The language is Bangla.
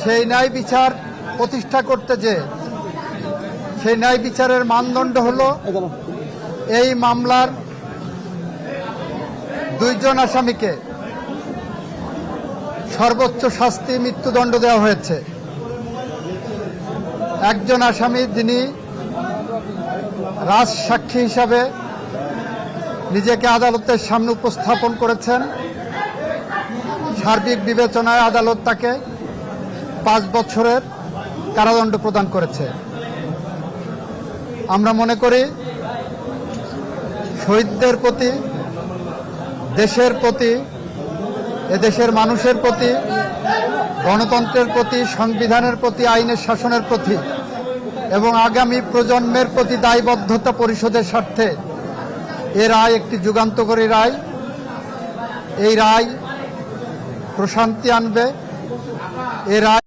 সেই ন্যায় বিচার প্রতিষ্ঠা করতে যে সেই ন্যায় বিচারের মানদণ্ড হলো এই মামলার 2 জন আসামিকে সর্বোচ্চ শাস্তি মৃত্যুদণ্ড দেওয়া হয়েছে। একজন আসামি যিনি রাজসাক্ষী হিসাবে নিজেকে আদালতের সামনে উপস্থাপন করেছেন, সার্বিক বিবেচনায় আদালত তাকে 5 বছরের কারাদণ্ড প্রদান করেছে। আমরা মনে করি শহীদদের প্রতি, দেশের প্রতি, এদেশের মানুষের প্রতি, গণতন্ত্রের প্রতি, সংবিধানের প্রতি, আইনের শাসনের প্রতি এবং আগামী প্রজন্মের প্রতি দায়বদ্ধতা পরিশোধের স্বার্থে এ রায় একটি যুগান্তকারী রায়। এই রায় প্রশান্তি আনবে। এ রায়